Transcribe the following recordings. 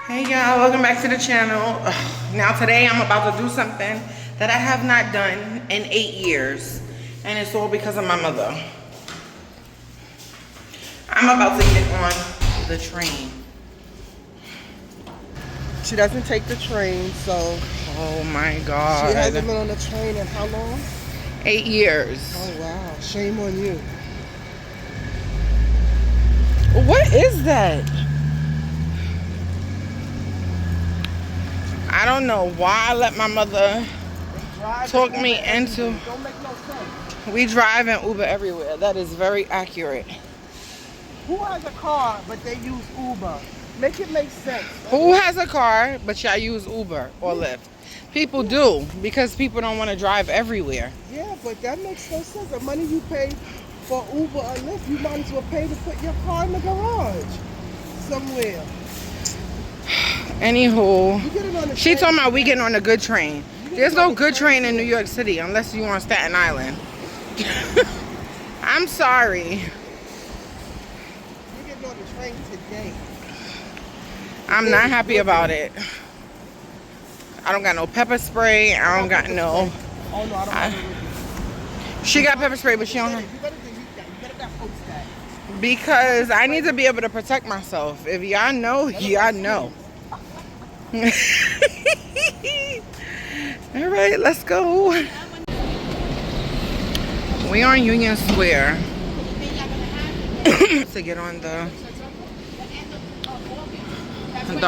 Hey y'all, welcome back to the channel. Now today I'm about to do something that I have not done in 8 years. And it's all because of my mother. I'm about to get on the train. She doesn't take the train, so... Oh my God. She hasn't been on the train in how long? 8 years. Oh wow, shame on you. What is that? I don't know why I let my mother talk me into... Don't make no sense. We drive and Uber everywhere. That is very accurate. Who has a car but they use Uber? Make it make sense. Who has a car but y'all use Uber or Lyft? People do, because people don't want to drive everywhere. Yeah, but that makes no sense. The money you pay for Uber or Lyft, you might as well pay to put your car in the garage somewhere. Anywho, she train. talking about we getting on a good train. There's no good train in New York City unless you on Staten Island. I'm sorry. You're getting on the train today. I'm not happy about it. I don't got no pepper spray. I don't got no... Oh no, I don't have it. She got pepper spray, but she don't have... You better not post that. Because I need to be able to protect myself. If y'all know, y'all know. All right, let's go. We are on Union Square to get on the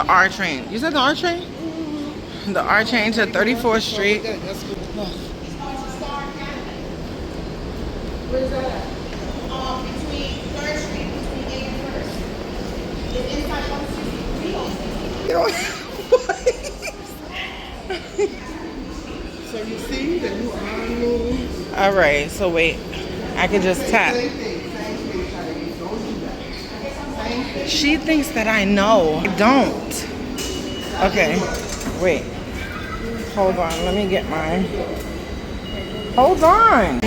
R train. You said the R train? The R train to 34th Street. Where is that at? Between 3rd Street, between 8th and 1st. It's inside 163. You know, So you see that you are new. all right, so wait. I can just tap. Same thing, Chinese. Don't do that. Same thing. She thinks that I know. I don't. Okay, wait. Hold on, let me get mine. Hold on.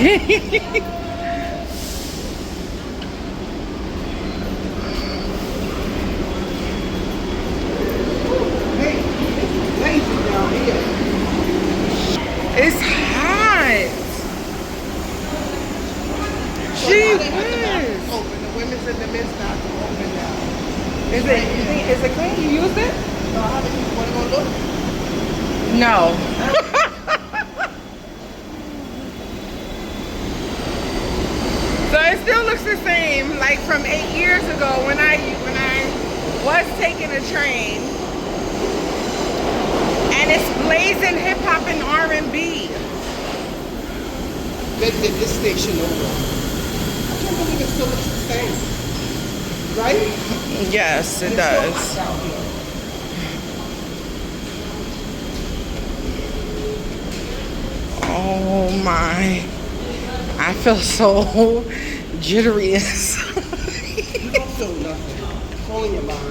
It's hot. She is. Open. The women's in the men's bathroom open now. Is it? You think is it clean? You used it? No, I haven't. You want to go look? No. So it still looks the same, like from 8 years ago when I was taking a train. And it's blazing hip hop and R&B. They did this station over. I can't believe it still looks the same. Right? Yes, it It's does. so hot out here. Oh my. I feel so jittery inside. You don't feel nothing. It's all in your mind.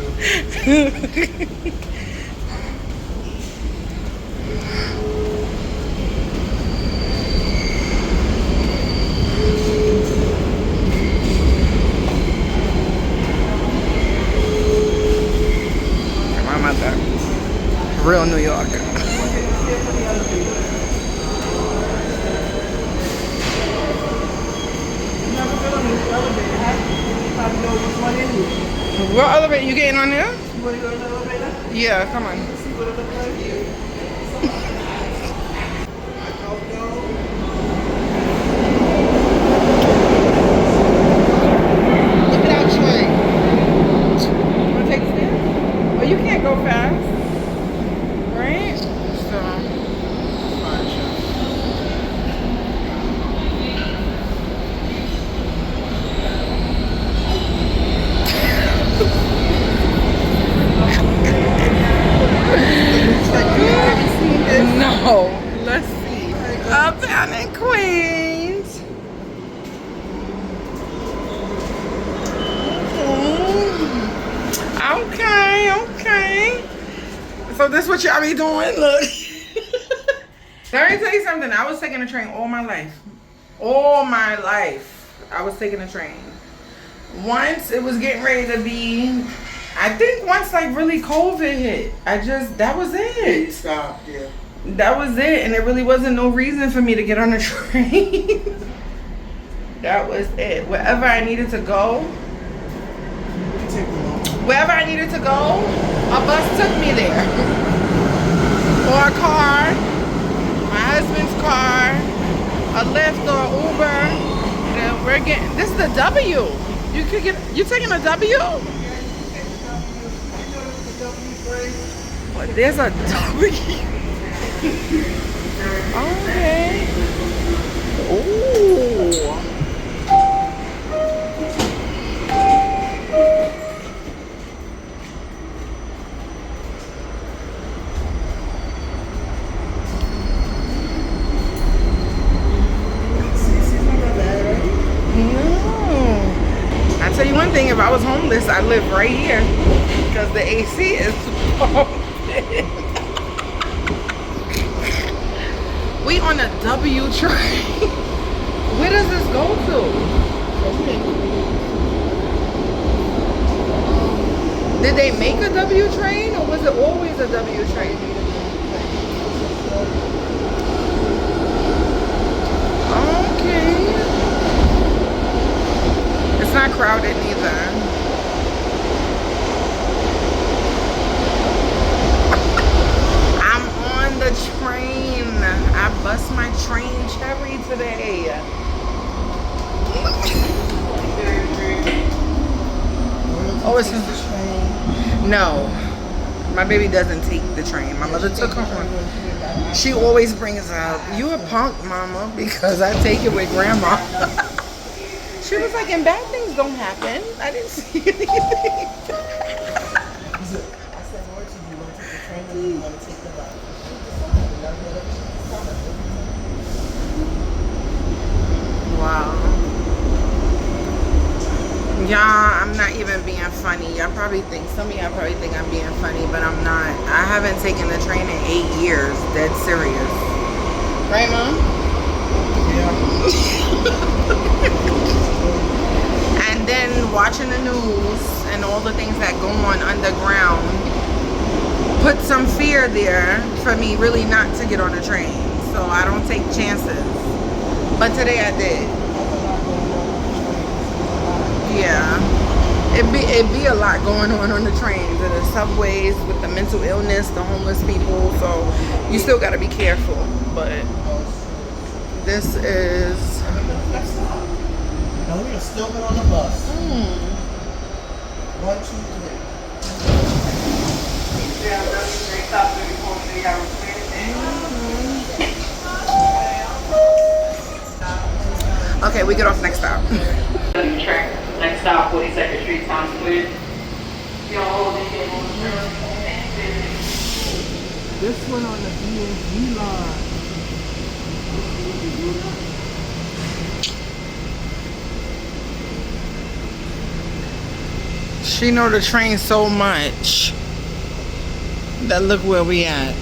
My mother. Real New Yorker. What elevator? You getting on there? You want to go to the elevator? Yeah, come on. See what it looks like here. I don't know. Look at our train. You want to take the stairs? Well, you can't go fast. Right? So, fine, sure. No, let's see. Uptown in Queens. Okay, okay. So this what y'all be doing? Look. Let me tell you something. I was taking a train all my life. All my life. I was taking a train. Once it was getting ready to be I think once like really COVID hit, that was It it. stopped, yeah. That was it, and there really wasn't no reason for me to get on a train. That was it. Wherever I needed to go, wherever I needed to go, a bus took me there. Or a car, my husband's car, a Lyft or Uber. And we're getting, this is the W. You taking a W? What, there's a W. Okay. Ooh. I tell you one thing, if I was homeless, I'd live right here because the AC is pumping. We on a W train. Where does this go to? Did they make a W train or was it always a W train? Okay. It's not crowded neither. I'm on the train. I bust my train cherry today. Oh, it's no. My baby doesn't take the train. My mother took her on. She always brings up, "You a punk, mama," because I take it with grandma. She was like, "And bad things don't happen." I didn't see anything. I said, "Lord, you want to take the train or you want to take the bus?" Wow. Y'all, I'm not even being funny. Some of y'all probably think I'm being funny, but I'm not. I haven't taken the train in 8 years. Dead serious. Right, Mom? Yeah. And then watching the news and all the things that go on underground put some fear there for me really not to get on a train. So I don't take chances. But today I did. Yeah. It'd be a lot going on the trains and the subways with the mental illness, the homeless people. So you still got to be careful. But this is... No, we are still been on the bus. 1, 2, 3. Okay, we get off next stop. Next stop, 42nd Street, Times Square. This one on the B&G line. She know the train so much that look where we at.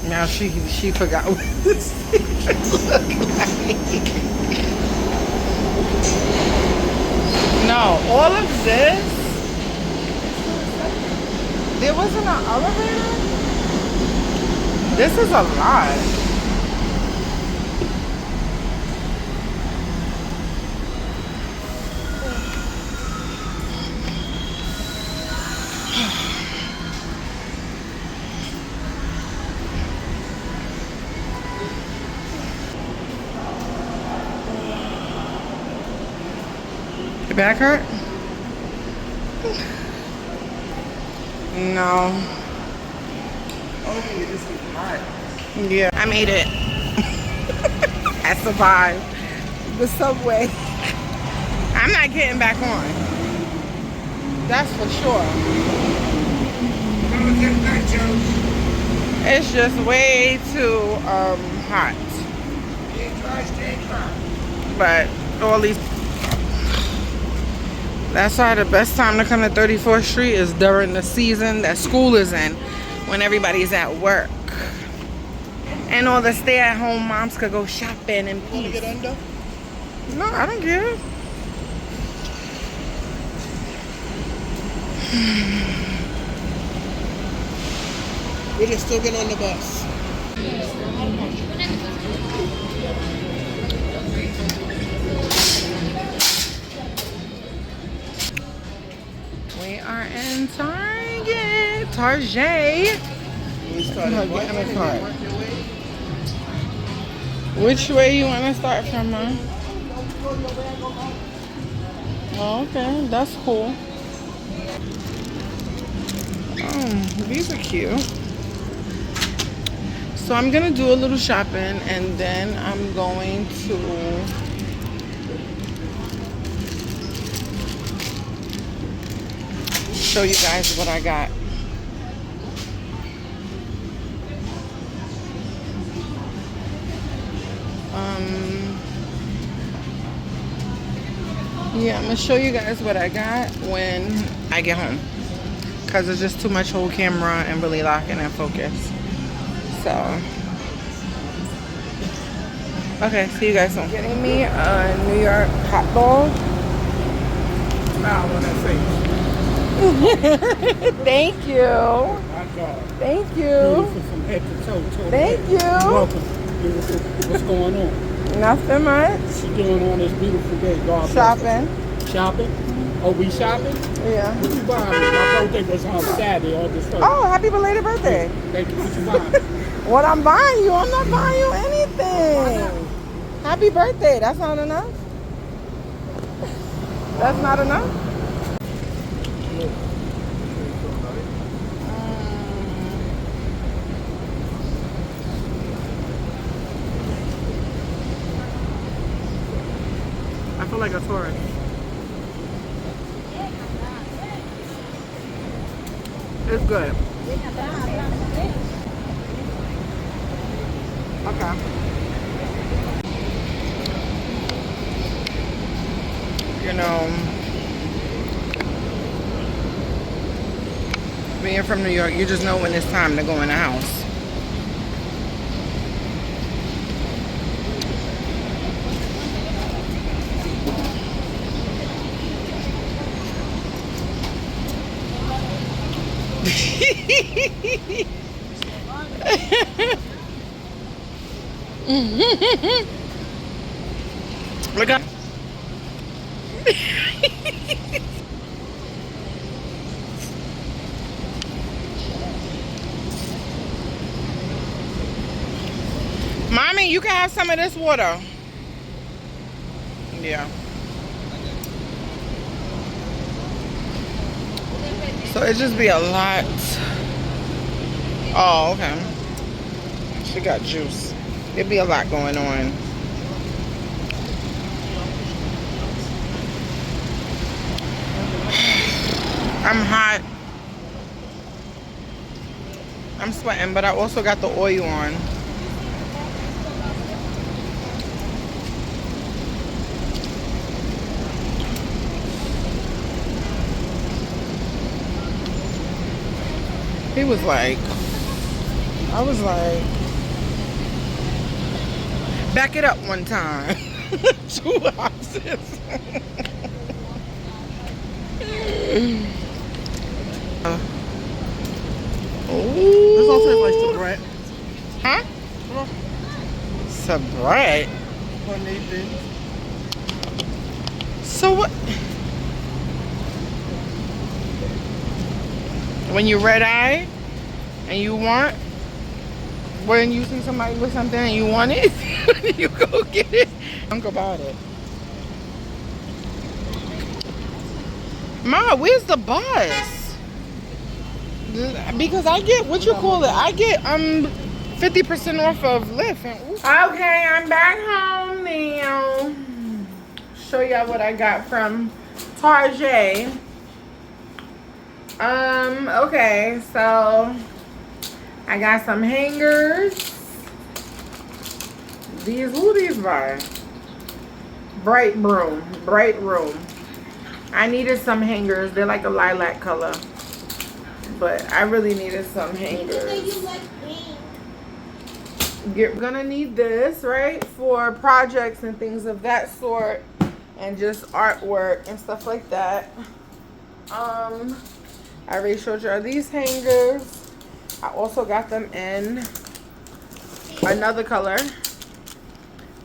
Now she forgot what this look like. No, all of this. There wasn't an elevator. This is a lot. Back hurt? No. Oh, it just get hot. Yeah, I made it. I survived the subway. I'm not getting back on. That's for sure. It's just way too hot. But all these, that's why the best time to come to 34th Street is during the season that school is in, when everybody's at work. And all the stay-at-home moms could go shopping in peace. Want to get under? No, I don't care. We just still get on the bus. We are in Target. We started Getting a card. Which way you want to start from, huh? Oh, okay, that's cool. These are cute. So I'm gonna do a little shopping and then I'm going to show you guys what I got. Yeah, I'm gonna show you guys what I got when I get home, because it's just too much whole camera and really locking in focus. So, okay, see you guys soon. Getting me a New York hot dog. Smile on that face. Thank you. My God. Thank you. Beautiful from head to toe. Thank you. Welcome. Beautiful. What's going on? Nothing much. What you doing on this beautiful day? God bless Shopping. you. Shopping? Oh, we shopping? Yeah. What you buying? My birthday was on Saturday, August 1st. Oh, happy belated birthday. Thank you. What you buying? What I'm buying you? I'm not buying you anything. Happy birthday. That's not enough? That's not enough? I feel like a tourist. It's good. Okay. You know, being from New York, you just know when it's time to go in the house. Look up. Mommy, you can have some of this water. Yeah. So it just be a lot. Oh, okay. She got juice. It'd be a lot going on. I'm hot. I'm sweating, but I also got the oil on. He was like, I was like, back it up one time. 2 houses. This all tastes like Sabret. Huh? Sabret? What Nathan? So what? When you red eye and you want, when you see somebody with something and you want it, you go get it. Think about it. Ma, where's the bus? Because I get, what you call it? I get 50% off of Lyft. Okay, I'm back home now. Show y'all what I got from Target. Okay, so I got some hangers. Who these by? Bright Room. I needed some hangers. They're like a lilac color. But I really needed some hangers. You're gonna need this, right? For projects and things of that sort. And just artwork and stuff like that. I already showed you these hangers. I also got them in another color.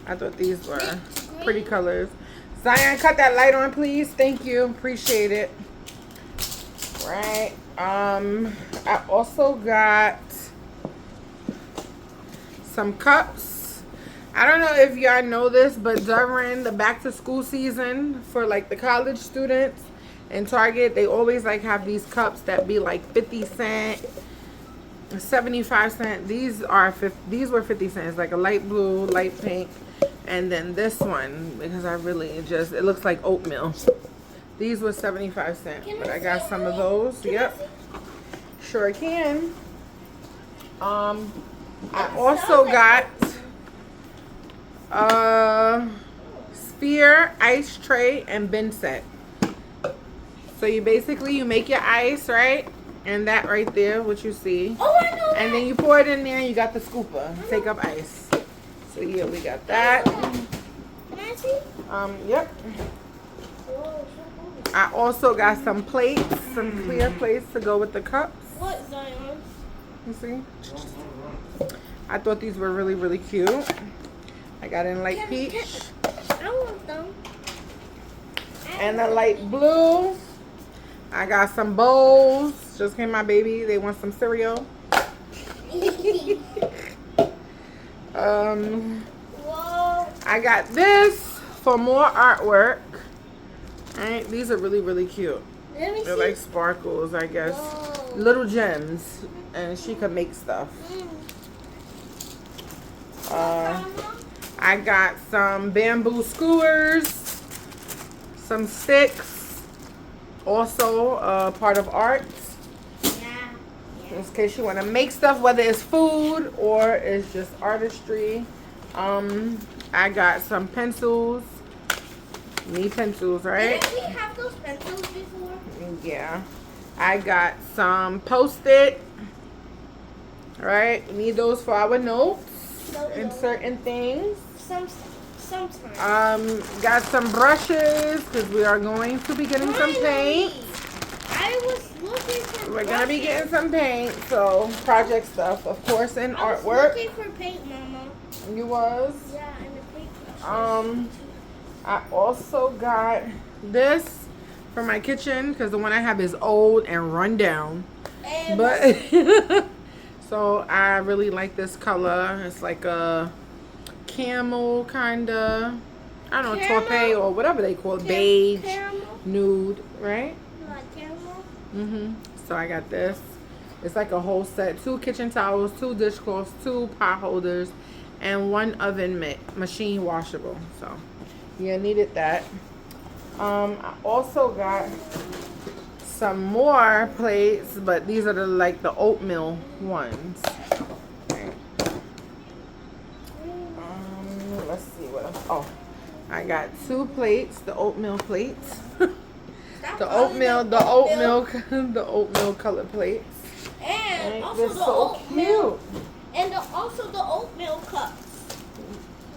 I thought these were pretty colors. Zion, cut that light on, please. Thank you. Appreciate it. Right. I also got some cups. I don't know if y'all know this, but during the back to school season for like the college students in Target, they always like have these cups that be like 50 cent, 75 cent. These were 50 cents, like a light blue, light pink, and then this one, because I really just, it looks like oatmeal. These were 75 cents, but I got some of those. Yep, sure can. I also got sphere, ice tray, and bin set. So you basically, you make your ice, right? And that right there, what you see. Oh, I know that. And then you pour it in there and you got the scooper. Take up ice. So yeah, we got that. Can I see? Yep. I also got some plates, some clear plates to go with the cups. What, Zion? You see? I thought these were really, really cute. I got in light peach. I want them. And a light blue. I got some bowls. Just came my baby. They want some cereal. Whoa. I got this for more artwork. Alright, these are really, really cute. Let me They're see. like sparkles, I guess. Whoa. Little gems. And she could make stuff. I got some bamboo skewers, some sticks, also part of art. Yeah. In case you want to make stuff, whether it's food or it's just artistry. I got some pencils. Need pencils, right? Didn't we have those pencils before? Yeah. I got some Post-it. Right? We need those for our notes and certain things. Sometimes. Got some brushes because we are going to be getting some paint. I was looking for We're gonna be getting some paint, so project stuff, of course, and I was artwork. looking for paint, Mama. You was. Yeah, and the paint brushes. I also got this for my kitchen because the one I have is old and run down. And But so I really like this color. It's like a camel kind of, I don't know, taupe or whatever they call it, beige, caramel? nude, right? Like caramel? So I got this. It's like a whole set: 2 kitchen towels, 2 dishcloths, 2 pot holders, and 1 oven mitt, machine washable. So yeah, needed that. I also got some more plates, but these are the oatmeal ones. Okay. Let's see what else. Oh, I got 2 plates, the oatmeal plates. the oatmeal color plates. And also They're the so oatmeal. cute. And also the oatmeal cups.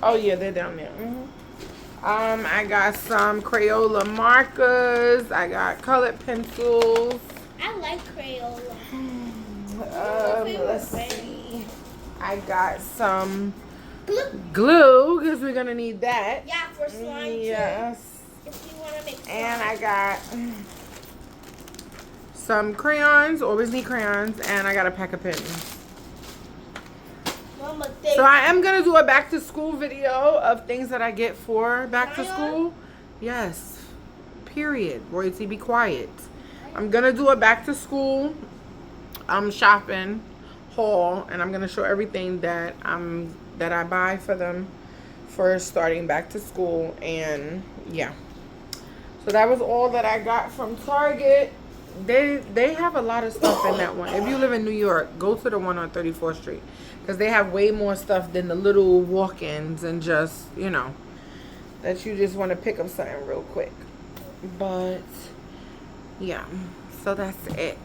Oh yeah, they're down there. I got some Crayola markers. I got colored pencils. I like Crayola. Let's see. I got some Glue. glue because we're gonna need that. Yeah, for slime too. Yes. If you want to make slime. And I got some crayons. Always need crayons. And I got a pack of pens. Mama, So I am gonna do a back to school video of things that I get for back to school. Yes. period. Royalty, be quiet. I'm gonna do a back to school shopping haul, and I'm gonna show everything that I buy for them for starting back to school. And yeah, so that was all that I got from Target. They have a lot of stuff in that one. If you live in New York, go to the one on 34th Street, because they have way more stuff than the little walk-ins and just, you know, that you just want to pick up something real quick. But yeah, so that's it.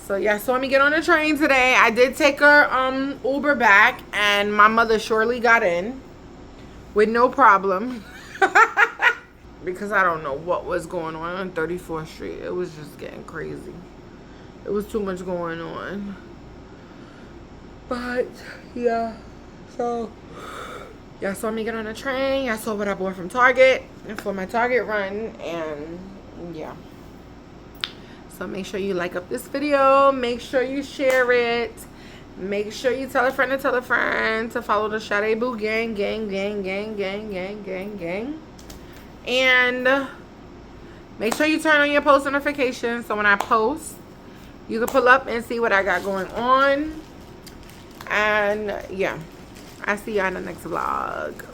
So yeah, so let me get on the train today. I did take her Uber back, and my mother surely got in with no problem. Because I don't know what was going on 34th Street. It was just getting crazy. It was too much going on. But yeah, so let me get on the train. I saw what I bought from Target for my Target run, and yeah. So make sure you like up this video. Make sure you share it. Make sure you tell a friend to follow the Sade Boo gang. And make sure you turn on your post notifications, so when I post, you can pull up and see what I got going on. And yeah, I'll see you on the next vlog.